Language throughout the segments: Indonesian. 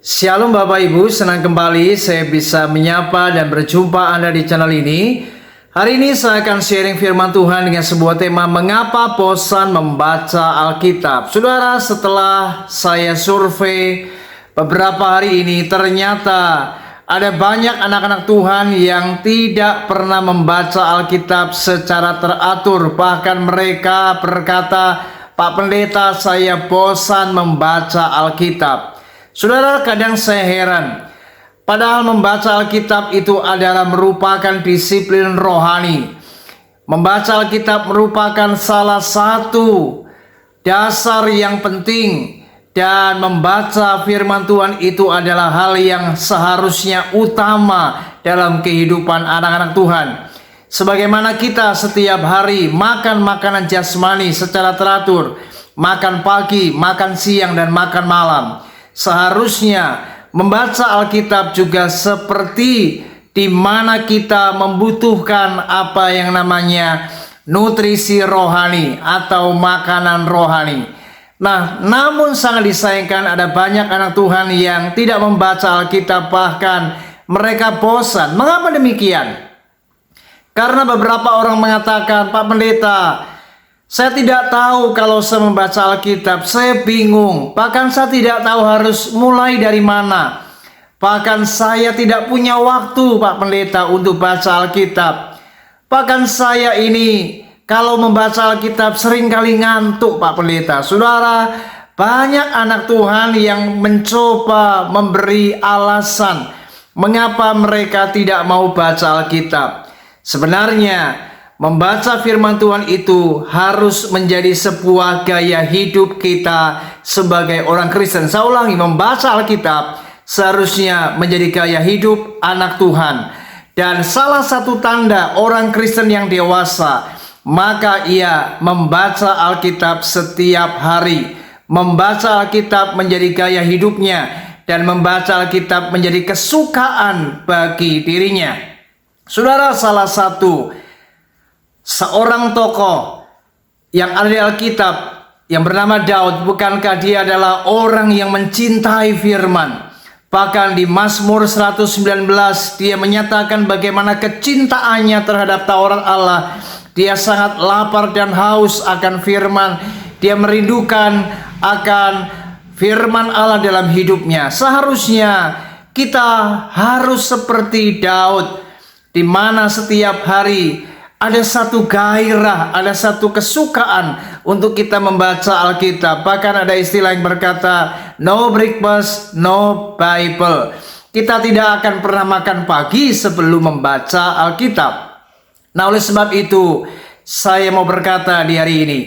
Shalom Bapak Ibu, senang kembali saya bisa menyapa dan berjumpa Anda di channel ini. Hari ini saya akan sharing firman Tuhan dengan sebuah tema, mengapa bosan membaca Alkitab. Saudara, setelah saya survei beberapa hari ini, ternyata ada banyak anak-anak Tuhan yang tidak pernah membaca Alkitab secara teratur. Bahkan mereka berkata, "Pak Pendeta, saya bosan membaca Alkitab." Saudara, kadang saya heran. Padahal membaca Alkitab itu adalah merupakan disiplin rohani. Membaca Alkitab merupakan salah satu dasar yang penting. Dan membaca firman Tuhan itu adalah hal yang seharusnya utama dalam kehidupan anak-anak Tuhan. Sebagaimana kita setiap hari makan makanan jasmani secara teratur, makan pagi, makan siang, dan makan malam, seharusnya membaca Alkitab juga seperti di mana kita membutuhkan apa yang namanya nutrisi rohani atau makanan rohani. Nah, namun sangat disayangkan ada banyak anak Tuhan yang tidak membaca Alkitab, bahkan mereka bosan. Mengapa demikian? Karena beberapa orang mengatakan, "Pak Pendeta, saya tidak tahu kalau saya membaca Alkitab, saya bingung. Bahkan saya tidak tahu harus mulai dari mana. Bahkan saya tidak punya waktu, Pak Pendeta, untuk baca Alkitab. Bahkan saya ini kalau membaca Alkitab seringkali ngantuk, Pak Pendeta." Saudara, banyak anak Tuhan yang mencoba memberi alasan mengapa mereka tidak mau baca Alkitab. Sebenarnya membaca firman Tuhan itu harus menjadi sebuah gaya hidup kita sebagai orang Kristen. Saya ulangi, membaca Alkitab seharusnya menjadi gaya hidup anak Tuhan. Dan salah satu tanda orang Kristen yang dewasa, maka ia membaca Alkitab setiap hari. Membaca Alkitab menjadi gaya hidupnya, dan membaca Alkitab menjadi kesukaan bagi dirinya. Saudara, salah satu seorang tokoh yang ada di Alkitab yang bernama Daud, bukankah dia adalah orang yang mencintai firman? Bahkan di Mazmur 119 dia menyatakan bagaimana kecintaannya terhadap Taurat Allah. Dia sangat lapar dan haus akan firman. Dia merindukan akan firman Allah dalam hidupnya. Seharusnya kita harus seperti Daud, di mana setiap hari ada satu gairah, ada satu kesukaan untuk kita membaca Alkitab. Bahkan ada istilah yang berkata, "No breakfast, no Bible." Kita tidak akan pernah makan pagi sebelum membaca Alkitab. Nah, oleh sebab itu, saya mau berkata di hari ini,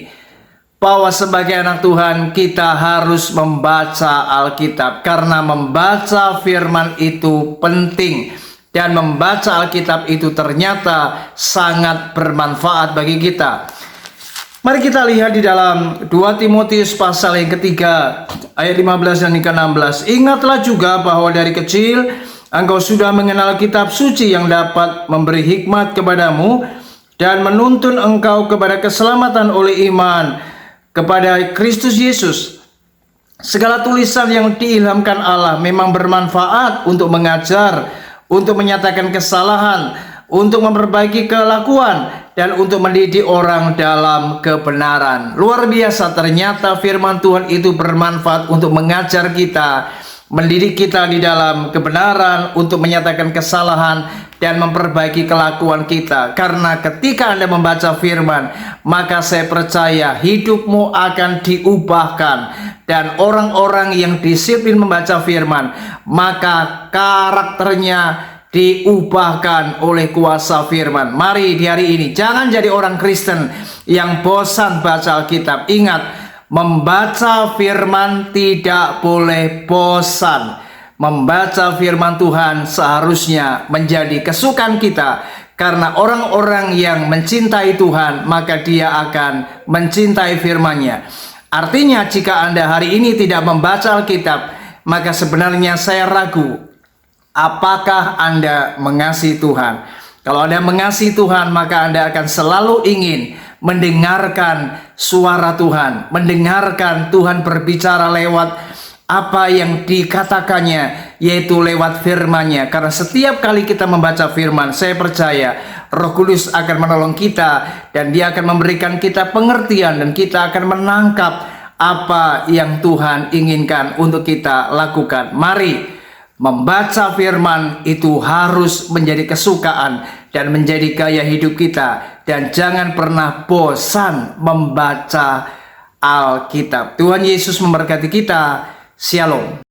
bahwa sebagai anak Tuhan kita harus membaca Alkitab. Karena membaca firman itu penting. Dan membaca Alkitab itu ternyata sangat bermanfaat bagi kita. Mari kita lihat di dalam 2 Timotius pasal yang ketiga, ayat 15 dan 16. "Ingatlah juga bahwa dari kecil engkau sudah mengenal kitab suci yang dapat memberi hikmat kepadamu dan menuntun engkau kepada keselamatan oleh iman kepada Kristus Yesus. Segala tulisan yang diilhamkan Allah memang bermanfaat untuk mengajar, untuk menyatakan kesalahan, untuk memperbaiki kelakuan, dan untuk mendidik orang dalam kebenaran." Luar biasa, ternyata firman Tuhan itu bermanfaat untuk mengajar kita, mendidik kita di dalam kebenaran, untuk menyatakan kesalahan, dan memperbaiki kelakuan kita. Karena ketika Anda membaca firman, maka saya percaya hidupmu akan diubahkan. Dan orang-orang yang disiplin membaca firman, maka karakternya diubahkan oleh kuasa firman. Mari di hari ini, jangan jadi orang Kristen yang bosan baca Alkitab. Ingat, membaca firman tidak boleh bosan. Membaca firman Tuhan seharusnya menjadi kesukaan kita. Karena orang-orang yang mencintai Tuhan, maka dia akan mencintai firman-Nya. Artinya jika Anda hari ini tidak membaca Alkitab, maka sebenarnya saya ragu apakah Anda mengasihi Tuhan. Kalau Anda mengasihi Tuhan, maka Anda akan selalu ingin mendengarkan suara Tuhan, mendengarkan Tuhan berbicara lewat apa yang dikatakannya, yaitu lewat firman-Nya. Karena setiap kali kita membaca firman, saya percaya Roh Kudus akan menolong kita dan Dia akan memberikan kita pengertian dan kita akan menangkap apa yang Tuhan inginkan untuk kita lakukan. Mari membaca firman itu harus menjadi kesukaan dan menjadi gaya hidup kita, dan jangan pernah bosan membaca Alkitab. Tuhan Yesus memberkati kita. Shalom.